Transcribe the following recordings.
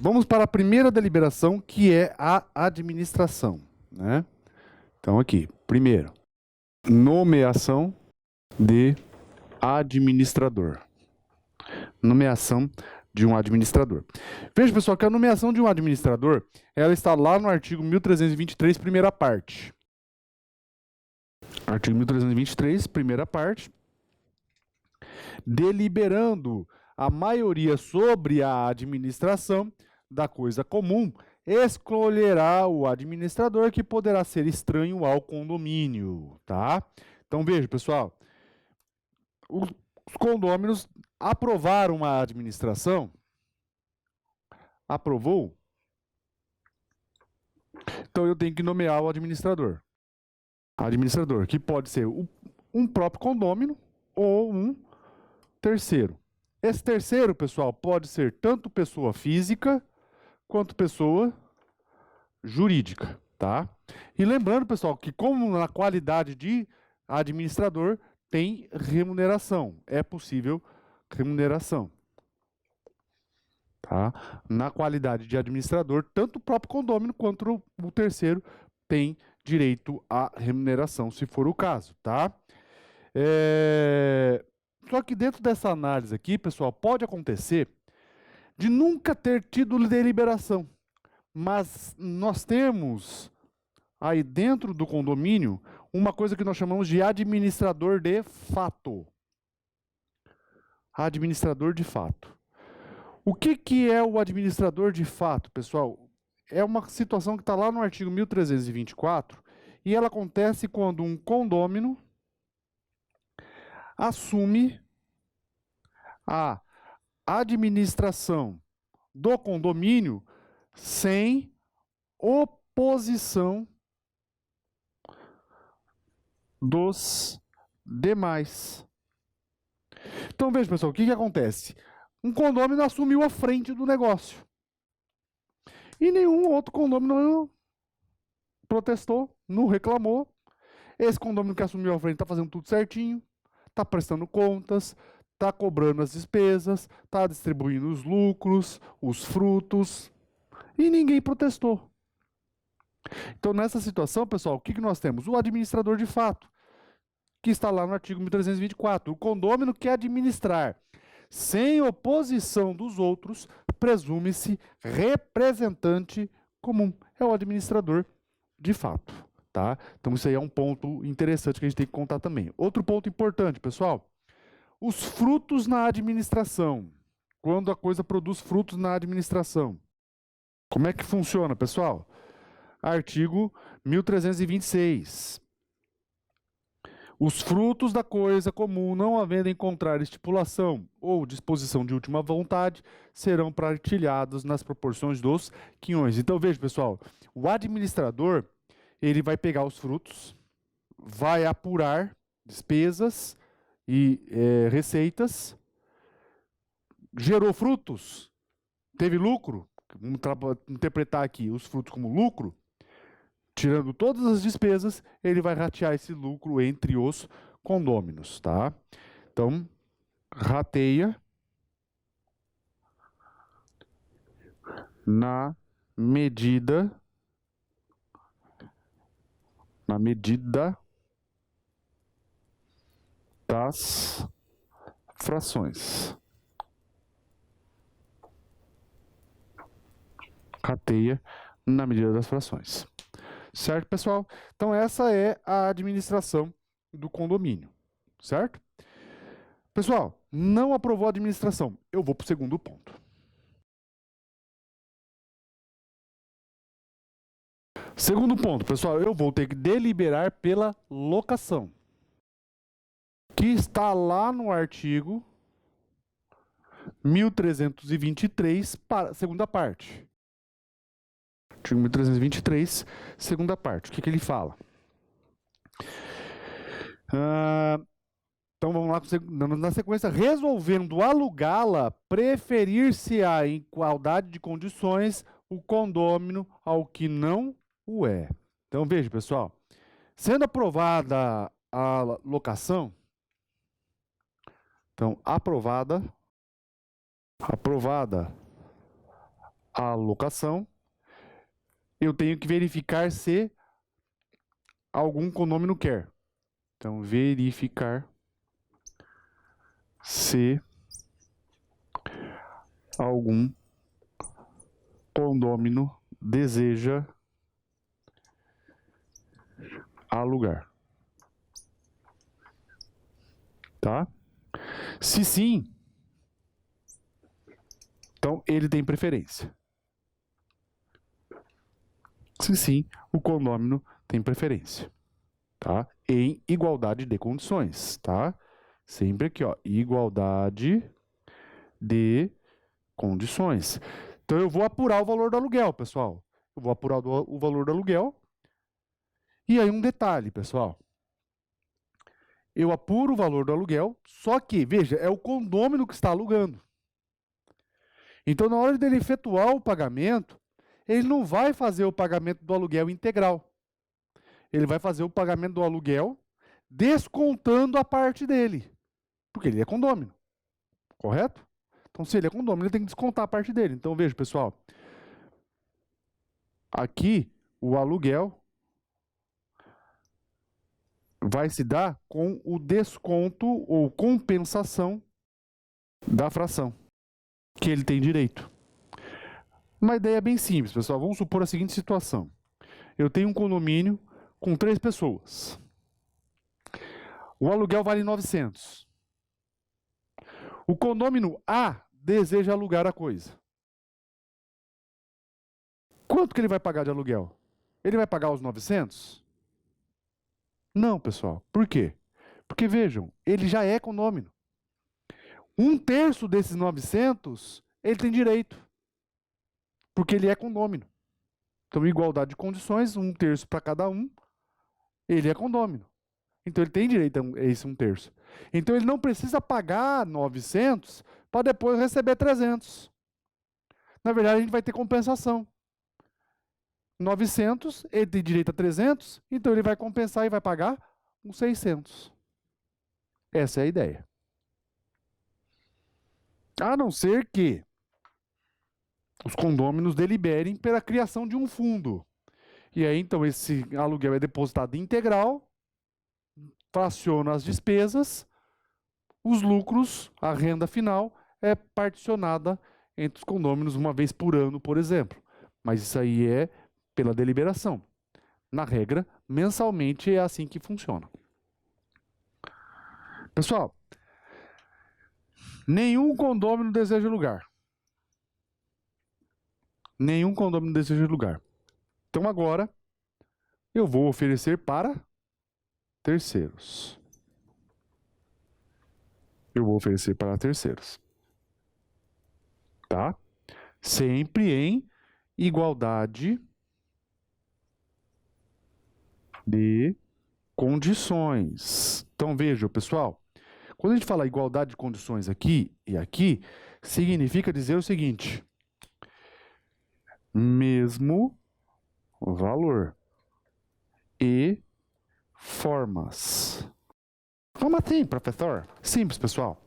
Vamos para a primeira deliberação, que é a administração, né? Então, aqui, primeiro, nomeação de administrador. Nomeação de um administrador. Veja, pessoal, que a nomeação de um administrador, ela está lá no artigo 1323, primeira parte. Artigo 1323, primeira parte. Deliberando a maioria sobre a administração da coisa comum, escolherá o administrador que poderá ser estranho ao condomínio, tá? Então, veja, pessoal, os condôminos aprovaram a administração, aprovou, então eu tenho que nomear o administrador. Administrador, que pode ser um próprio condômino ou um terceiro. Esse terceiro, pessoal, pode ser tanto pessoa física quanto pessoa jurídica, tá? E lembrando, pessoal, que como na qualidade de administrador tem remuneração, é possível remuneração, tá? Na qualidade de administrador, tanto o próprio condômino quanto o terceiro tem direito à remuneração, se for o caso, tá? Só que dentro dessa análise aqui, pessoal, pode acontecer de nunca ter tido deliberação, mas nós temos aí dentro do condomínio uma coisa que nós chamamos de administrador de fato. Administrador de fato. O que é o administrador de fato, pessoal? É uma situação que está lá no artigo 1324 e ela acontece quando um condômino assume a administração do condomínio sem oposição dos demais. Então, veja, pessoal, o que acontece? Um condômino assumiu a frente do negócio. E nenhum outro condômino protestou, não reclamou. Esse condômino que assumiu a frente está fazendo tudo certinho, está prestando contas, está cobrando as despesas, está distribuindo os lucros, os frutos, e ninguém protestou. Então, nessa situação, pessoal, o que nós temos? O administrador de fato, que está lá no artigo 1324. O condômino quer administrar sem oposição dos outros, presume-se representante comum. É o administrador de fato, tá? Então, isso aí é um ponto interessante que a gente tem que contar também. Outro ponto importante, pessoal, os frutos na administração. Quando a coisa produz frutos na administração. Como é que funciona, pessoal? Artigo 1326. Os frutos da coisa comum, não havendo encontrar estipulação ou disposição de última vontade, serão partilhados nas proporções dos quinhões. Então, veja, pessoal, o administrador, ele vai pegar os frutos, vai apurar despesas e receitas, gerou frutos, teve lucro, vamos interpretar aqui os frutos como lucro, tirando todas as despesas, ele vai ratear esse lucro entre os condôminos, tá? Então, rateia na medida das frações. Rateia na medida das frações. Certo, pessoal? Então, essa é a administração do condomínio, certo? Pessoal, não aprovou a administração. Eu vou para o segundo ponto. Segundo ponto, pessoal, eu vou ter que deliberar pela locação, que está lá no artigo 1323, segunda parte. Artigo 1323, segunda parte. O que ele fala? Então, vamos lá, na sequência, resolvendo alugá-la, preferir-se-á em igualdade de condições o condômino ao que não o é. Então, veja, pessoal, sendo aprovada a locação, então, aprovada a locação, eu tenho que verificar se algum condômino quer. Então, verificar se algum condômino deseja alugar. Tá? Se sim, então ele tem preferência. Se sim, o condômino tem preferência. Tá? Em igualdade de condições, tá? Sempre aqui, ó, igualdade de condições. Então eu vou apurar o valor do aluguel, pessoal. Eu vou apurar o valor do aluguel. E aí um detalhe, pessoal. Eu apuro o valor do aluguel, só que, veja, é o condômino que está alugando. Então, na hora dele efetuar o pagamento, ele não vai fazer o pagamento do aluguel integral. Ele vai fazer o pagamento do aluguel descontando a parte dele. Porque ele é condômino. Correto? Então, se ele é condômino, ele tem que descontar a parte dele. Então, veja, pessoal. Aqui, o aluguel vai se dar com o desconto ou compensação da fração que ele tem direito. Uma ideia bem simples, pessoal. Vamos supor a seguinte situação. Eu tenho um condomínio com 3 pessoas. O aluguel vale 900. O condômino A deseja alugar a coisa. Quanto que ele vai pagar de aluguel? Ele vai pagar os 900? Não, pessoal. Por quê? Porque, vejam, ele já é condômino. 1/3 desses 900, ele tem direito. Porque ele é condômino. Então, igualdade de condições, 1/3 para cada um, ele é condômino. Então, ele tem direito a esse 1/3. Então, ele não precisa pagar 900 para depois receber 300. Na verdade, a gente vai ter compensação. 900, ele tem direito a 300, então ele vai compensar e vai pagar uns 600. Essa é a ideia. A não ser que os condôminos deliberem pela criação de um fundo. E aí, então, esse aluguel é depositado integral, fraciona as despesas, os lucros, a renda final, é particionada entre os condôminos uma vez por ano, por exemplo. Mas isso aí é pela deliberação. Na regra, mensalmente é assim que funciona. Pessoal, nenhum condômino deseja alugar. Nenhum condômino deseja alugar. Então agora, eu vou oferecer para terceiros. Eu vou oferecer para terceiros. Tá? Sempre em igualdade de condições. Então vejam, pessoal, quando a gente fala igualdade de condições aqui e aqui, significa dizer o seguinte: mesmo valor e formas. Como assim, professor? Simples, pessoal.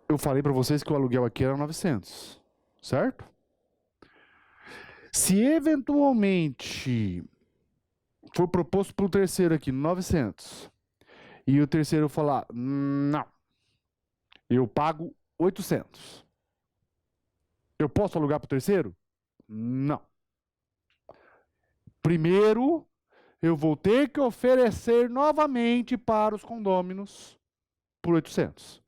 Eu falei para vocês que o aluguel aqui era 900, certo? Se eventualmente for proposto para o terceiro aqui 900 e o terceiro falar, não, eu pago 800. Eu posso alugar para o terceiro? Não. Primeiro, eu vou ter que oferecer novamente para os condôminos por 800.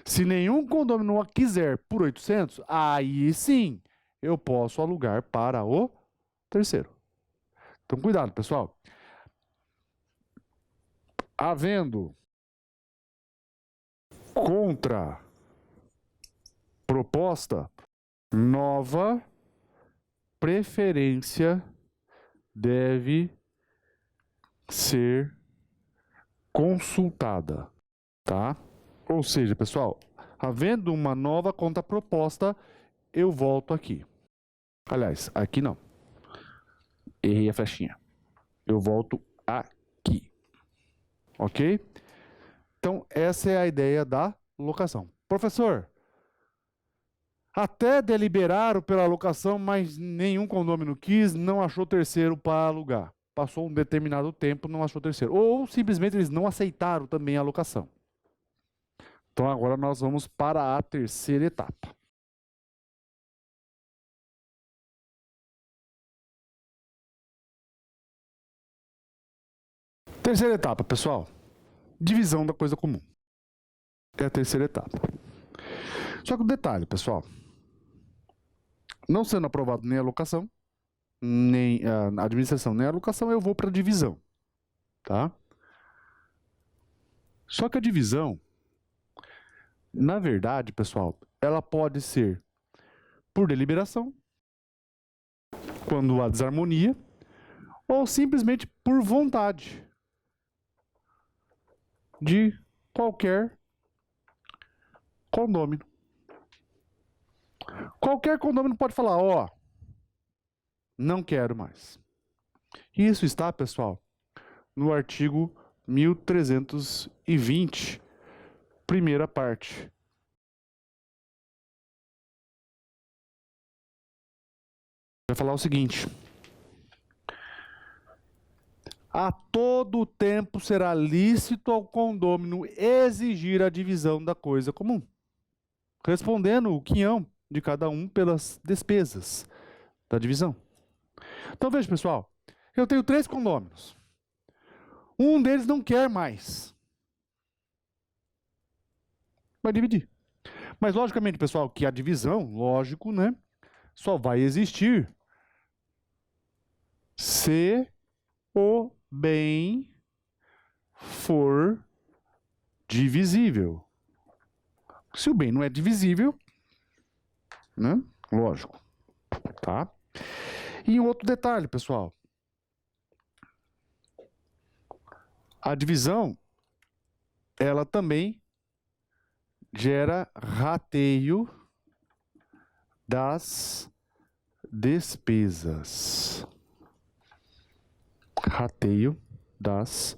Se nenhum condômino quiser por 800, aí sim eu posso alugar para o terceiro. Então, cuidado, pessoal. Havendo contra proposta, nova preferência deve ser consultada, tá? Ou seja, pessoal, havendo uma nova contraproposta, eu volto aqui. Aliás, aqui não. Errei a flechinha. Eu volto aqui. Ok? Então, essa é a ideia da locação. Professor, Até deliberaram pela alocação, mas nenhum condômino quis, não achou terceiro para alugar. Passou um determinado tempo, não achou terceiro. Ou simplesmente eles não aceitaram também a alocação. Então agora nós vamos para a terceira etapa. Terceira etapa, pessoal. Divisão da coisa comum. É a terceira etapa. Só que o detalhe, pessoal. Não sendo aprovado nem a alocação, nem a administração, nem a alocação, eu vou para a divisão. Tá? Só que a divisão, na verdade, pessoal, ela pode ser por deliberação, quando há desarmonia, ou simplesmente por vontade de qualquer condômino. Qualquer condômino pode falar, ó, não quero mais. Isso está, pessoal, no artigo 1320, primeira parte. Vai falar o seguinte: a todo tempo será lícito ao condômino exigir a divisão da coisa comum, respondendo o quinhão de cada um pelas despesas da divisão. Então veja, pessoal, eu tenho 3 condôminos. Um deles não quer mais. Vai dividir. Mas logicamente, pessoal, que a divisão, lógico, né, só vai existir se o bem for divisível. Se o bem não é divisível, né? Lógico, tá? E um outro detalhe, pessoal. A divisão, ela também gera rateio das despesas. Rateio das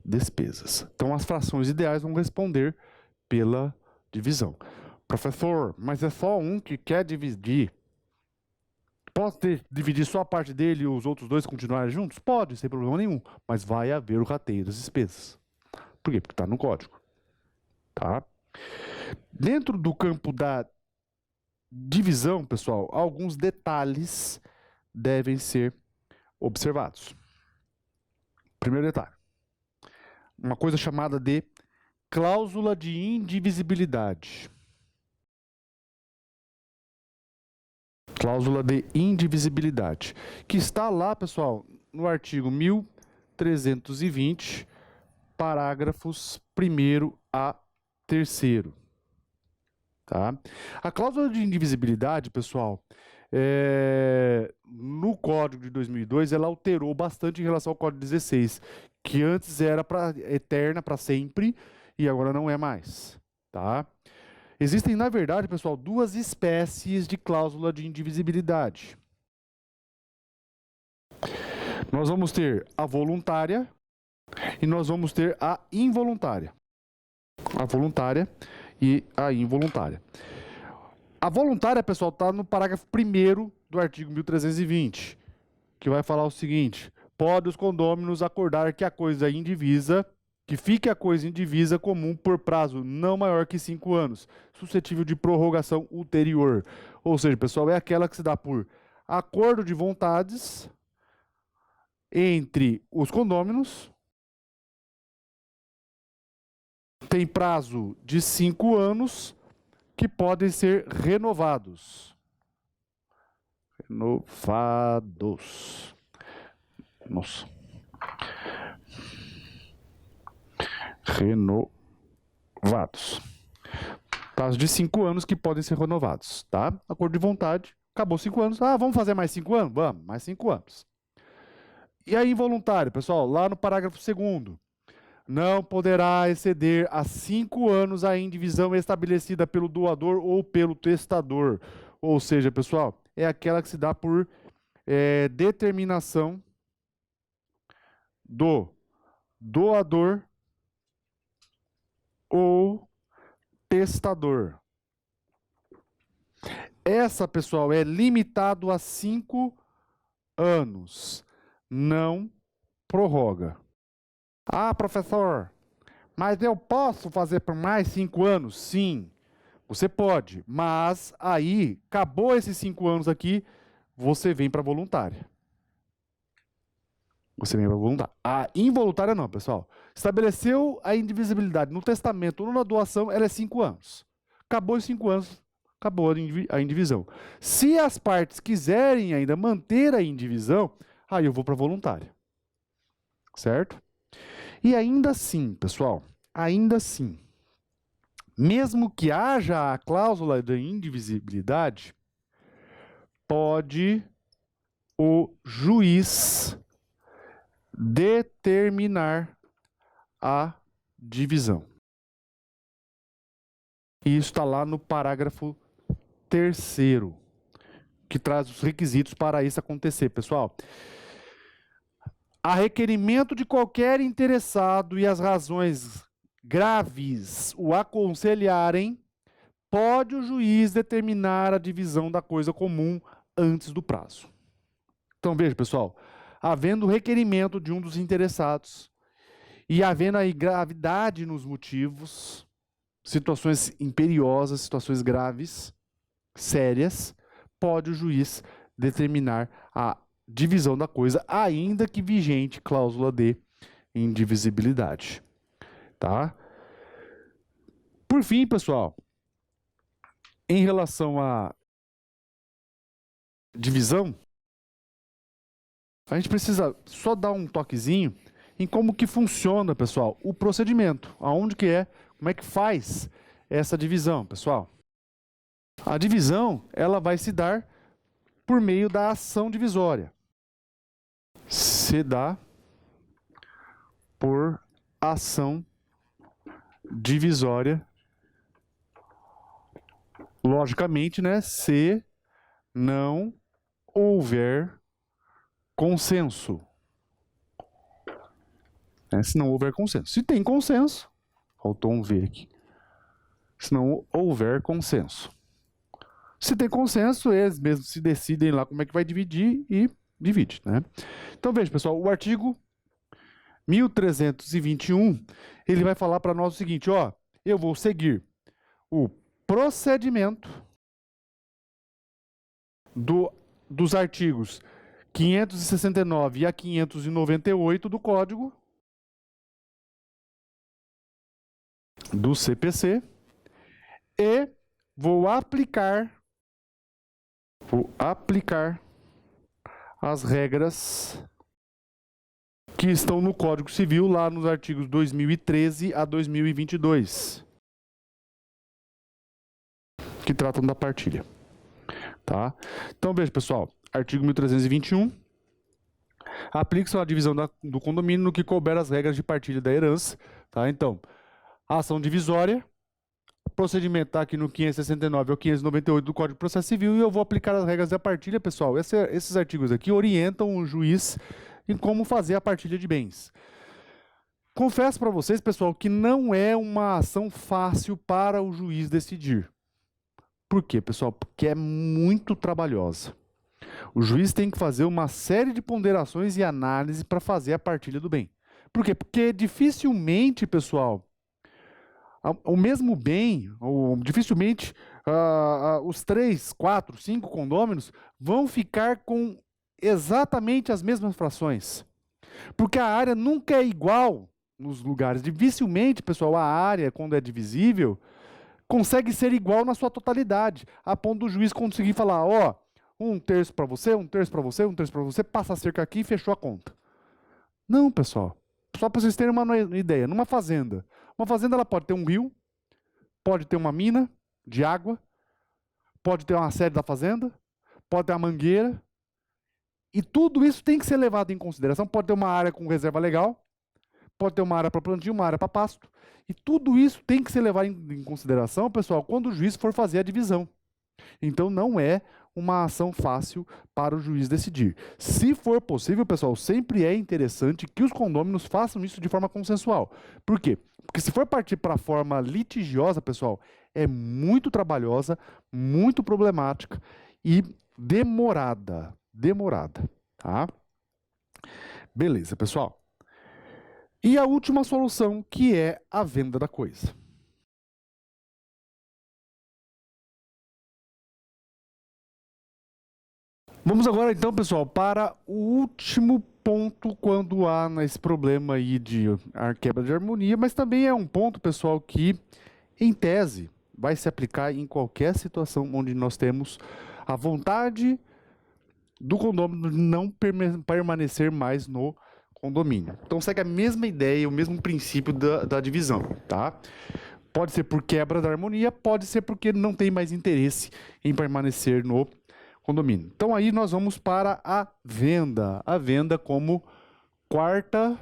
despesas. Então, as frações ideais vão responder pela divisão. Professor, mas é só um que quer dividir. Posso dividir só a parte dele e os outros dois continuarem juntos? Pode, sem problema nenhum. Mas vai haver o rateio das despesas. Por quê? Porque está no código. Tá? Dentro do campo da divisão, pessoal, alguns detalhes devem ser observados. Primeiro detalhe. Uma coisa chamada de cláusula de indivisibilidade. Cláusula de indivisibilidade, que está lá, pessoal, no artigo 1320, parágrafos 1º a 3º. Tá? A cláusula de indivisibilidade, pessoal, no Código de 2002, ela alterou bastante em relação ao Código 16, que antes era eterna, para sempre, e agora não é mais. Tá? Existem, na verdade, pessoal, 2 espécies de cláusula de indivisibilidade. Nós vamos ter a voluntária e nós vamos ter a involuntária. A voluntária e a involuntária. A voluntária, pessoal, está no parágrafo 1º do artigo 1320, que vai falar o seguinte: pode os condôminos acordar que a coisa indivisa, que fique a coisa indivisa comum por prazo não maior que 5 anos, suscetível de prorrogação ulterior. Ou seja, pessoal, é aquela que se dá por acordo de vontades entre os condôminos, tem prazo de 5 anos, que podem ser renovados. Renovados. Nossa. Renovados. Prazo de 5 anos que podem ser renovados, tá? Acordo de vontade, acabou 5 anos. Ah, vamos fazer mais 5 anos? Vamos, mais 5 anos. E aí, involuntário, pessoal, lá no parágrafo 2º, não poderá exceder a 5 anos a indivisão estabelecida pelo doador ou pelo testador. Ou seja, pessoal, é aquela que se dá por determinação do doador ou testador. Essa, pessoal, é limitado a 5 anos. Não prorroga. Ah, professor, mas eu posso fazer por mais 5 anos? Sim, você pode. Mas aí, acabou esses 5 anos aqui, você vem para voluntária. Você vem para voluntária. A involuntária não, pessoal. Estabeleceu a indivisibilidade no testamento ou na doação, ela é 5 anos. Acabou os 5 anos, acabou a indivisão. Se as partes quiserem ainda manter a indivisão, aí eu vou para voluntária. Certo? E ainda assim, pessoal, ainda assim, mesmo que haja a cláusula da indivisibilidade, pode o juiz determinar a divisão. E isso está lá no parágrafo 3º, que traz os requisitos para isso acontecer, pessoal. A requerimento de qualquer interessado e as razões graves o aconselharem, pode o juiz determinar a divisão da coisa comum antes do prazo. Então, veja, pessoal, havendo requerimento de um dos interessados e havendo aí gravidade nos motivos, situações imperiosas, situações graves, sérias, pode o juiz determinar a divisão da coisa, ainda que vigente cláusula de indivisibilidade. Tá? Por fim, pessoal, em relação à divisão, a gente precisa só dar um toquezinho em como que funciona, pessoal, o procedimento, aonde que é, como é que faz essa divisão, pessoal. A divisão, ela vai se dar por meio da ação divisória. Se dá por ação divisória, logicamente, né, se não houver consenso. Se não houver consenso. Se tem consenso, faltou um V aqui. Se não houver consenso. Se tem consenso, eles mesmos se decidem lá como é que vai dividir e divide, né? Então, veja, pessoal, o artigo 1321, ele vai falar para nós o seguinte, ó, eu vou seguir o procedimento dos artigos 569 a 598 do Código do CPC e vou aplicar as regras que estão no Código Civil, lá nos artigos 2013 a 2022, que tratam da partilha. Tá? Então, veja, pessoal, artigo 1321, aplica-se a divisão do condomínio no que couber as regras de partilha da herança. Tá? Então, a ação divisória, procedimento está aqui no 569 ao 598 do Código de Processo Civil e eu vou aplicar as regras da partilha, pessoal. Esses artigos aqui orientam o juiz em como fazer a partilha de bens. Confesso para vocês, pessoal, que não é uma ação fácil para o juiz decidir. Por quê, pessoal? Porque é muito trabalhosa. O juiz tem que fazer uma série de ponderações e análise para fazer a partilha do bem. Por quê? Porque dificilmente, pessoal, o mesmo bem, ou dificilmente os 3, 4, 5 condôminos vão ficar com exatamente as mesmas frações. Porque a área nunca é igual nos lugares. Dificilmente, pessoal, a área, quando é divisível, consegue ser igual na sua totalidade, a ponto do juiz conseguir falar, ó, 1/3 para você, 1/3 para você, 1/3 para você, passa a cerca aqui e fechou a conta. Não, pessoal. Só para vocês terem uma ideia, numa fazenda, ela pode ter um rio, pode ter uma mina de água, pode ter uma sede da fazenda, pode ter uma mangueira, e tudo isso tem que ser levado em consideração. Pode ter uma área com reserva legal, pode ter uma área para plantio, uma área para pasto, e tudo isso tem que ser levado em consideração, pessoal, quando o juiz for fazer a divisão. Então, não é uma ação fácil para o juiz decidir. Se for possível, pessoal, sempre é interessante que os condôminos façam isso de forma consensual. Por quê? Porque se for partir para a forma litigiosa, pessoal, é muito trabalhosa, muito problemática e demorada. Demorada, tá? Beleza, pessoal. E a última solução, que é a venda da coisa. Vamos agora, então, pessoal, para o último ponto quando há nesse problema aí de quebra de harmonia, mas também é um ponto, pessoal, que, em tese, vai se aplicar em qualquer situação onde nós temos a vontade do condômino de não permanecer mais no condomínio. Então, segue a mesma ideia, o mesmo princípio da divisão, tá? Pode ser por quebra da harmonia, pode ser porque não tem mais interesse em permanecer no condomínio. Então, aí nós vamos para a venda como quarta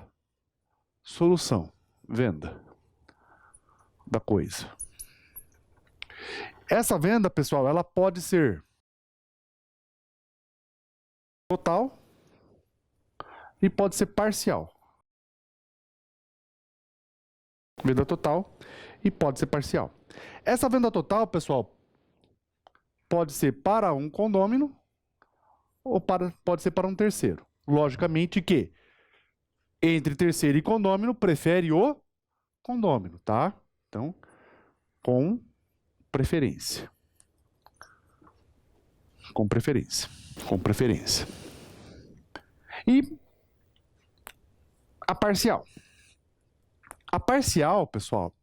solução. Venda da coisa. Essa venda, pessoal, ela pode ser total e pode ser parcial. Venda total e pode ser parcial. Essa venda total, pessoal, pode ser para um condômino ou pode ser para um terceiro. Logicamente que entre terceiro e condômino, prefere o condômino, tá? Então, com preferência. Com preferência. Com preferência. E a parcial. A parcial, pessoal,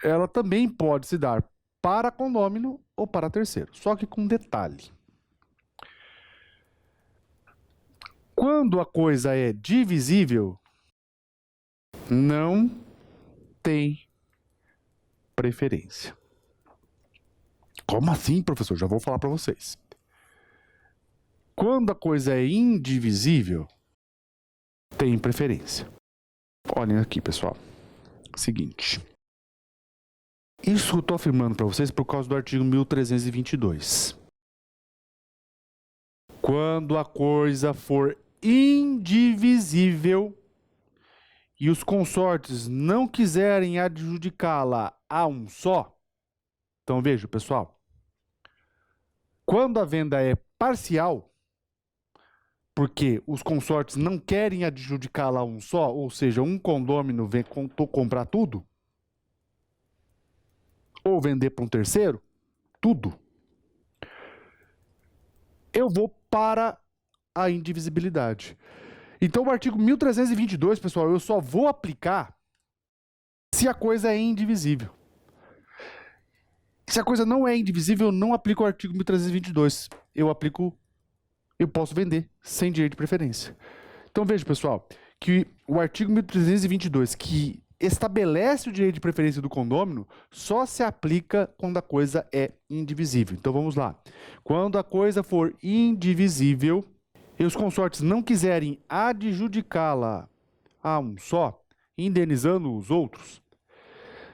ela também pode se dar para condômino ou para terceiro, só que com detalhe. Quando a coisa é divisível, não tem preferência. Como assim, professor? Já vou falar para vocês. Quando a coisa é indivisível, tem preferência. Olhem aqui, pessoal. Seguinte. Isso eu estou afirmando para vocês por causa do artigo 1322. Quando a coisa for indivisível e os consortes não quiserem adjudicá-la a um só, então veja, pessoal, quando a venda é parcial, porque os consortes não querem adjudicá-la a um só, ou seja, um condômino vem comprar tudo, ou vender para um terceiro, tudo, eu vou para a indivisibilidade. Então, o artigo 1322, pessoal, eu só vou aplicar se a coisa é indivisível. Se a coisa não é indivisível, eu não aplico o artigo 1322. Eu posso vender sem direito de preferência. Então, veja, pessoal, que o artigo 1322, que estabelece o direito de preferência do condômino, só se aplica quando a coisa é indivisível. Então, vamos lá. Quando a coisa for indivisível e os consortes não quiserem adjudicá-la a um só, indenizando os outros,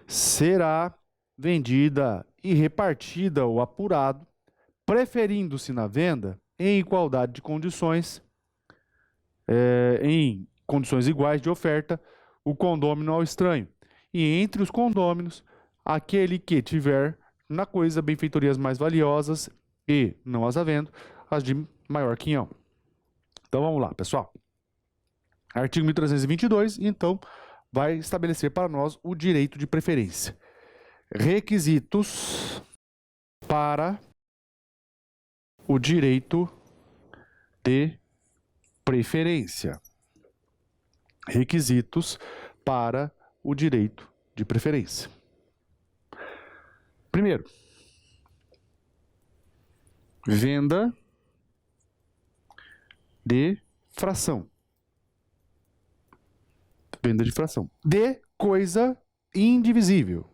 será vendida e repartida ou apurado, preferindo-se na venda, em igualdade de condições, em condições iguais de oferta, o condômino ao estranho. E entre os condôminos, aquele que tiver na coisa benfeitorias mais valiosas e, não as havendo, as de maior quinhão. Então, vamos lá, pessoal. Artigo 1322, então, vai estabelecer para nós o direito de preferência. Requisitos para o direito de preferência. Requisitos para o direito de preferência. Primeiro, venda de fração. Venda de fração. De coisa indivisível.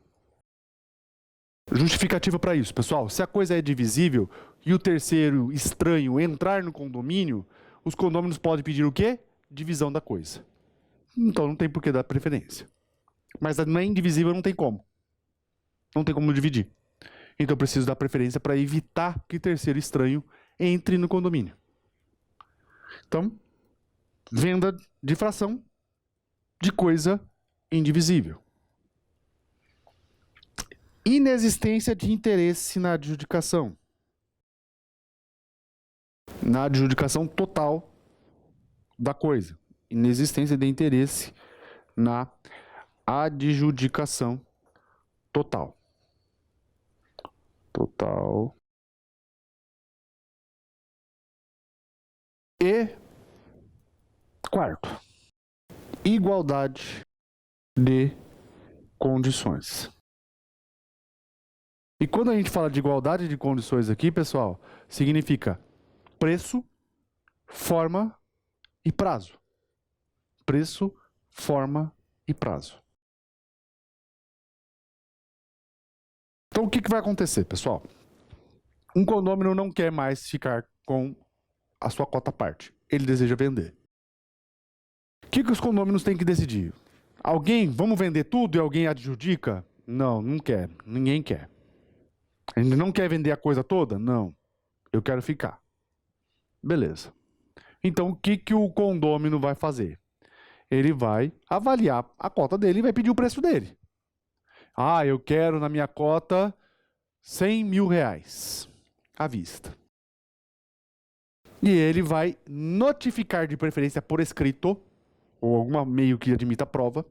Justificativa para isso, pessoal. Se a coisa é divisível e o terceiro estranho entrar no condomínio, os condôminos podem pedir o quê? Divisão da coisa. Então não tem por que dar preferência. Mas não é indivisível, não tem como. Não tem como dividir. Então, eu preciso dar preferência para evitar que terceiro estranho entre no condomínio. Então, venda de fração de coisa indivisível. Inexistência de interesse na adjudicação. Na adjudicação total da coisa. Inexistência de interesse na adjudicação total. Total. E quarto, igualdade de condições. E quando a gente fala de igualdade de condições aqui, pessoal, significa preço, forma e prazo. Preço, forma e prazo. Então, o que vai acontecer, pessoal? Um condômino não quer mais ficar com a sua cota parte. Ele deseja vender. O que os condôminos têm que decidir? Vamos vender tudo e alguém adjudica? Não, não quer. Ninguém quer. A gente não quer vender a coisa toda? Não. Eu quero ficar. Beleza. Então, o que o condômino vai fazer? Ele vai avaliar a cota dele e vai pedir o preço dele. Ah, eu quero na minha cota 100 mil reais à vista. E ele vai notificar, de preferência por escrito, ou algum meio que admita a prova,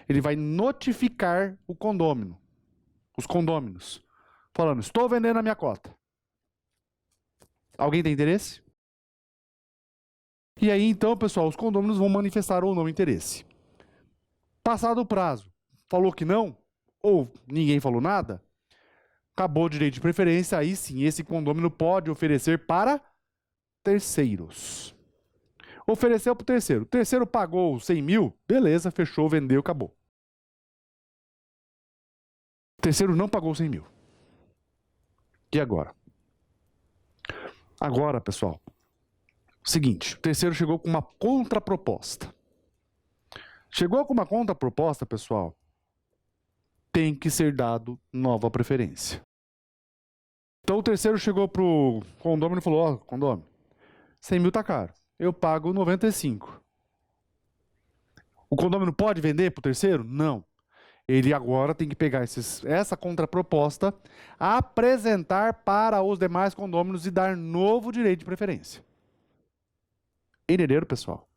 ele vai notificar o condômino, os condôminos, falando, estou vendendo a minha cota. Alguém tem interesse? E aí, então, pessoal, os condôminos vão manifestar ou não interesse. Passado o prazo, falou que não, ou ninguém falou nada, acabou o direito de preferência, aí sim, esse condômino pode oferecer para terceiros. Ofereceu para o terceiro. O terceiro pagou 100 mil, beleza, fechou, vendeu, acabou. O terceiro não pagou 100 mil. E agora? Agora, pessoal, seguinte, o terceiro chegou com uma contraproposta. Chegou com uma contraproposta, pessoal, tem que ser dado nova preferência. Então o terceiro chegou para o condômino e falou, ó, condômino, 100 mil tá caro, eu pago 95. O condômino pode vender para o terceiro? Não. Ele agora tem que pegar essa contraproposta, apresentar para os demais condôminos e dar novo direito de preferência. Entenderam, pessoal?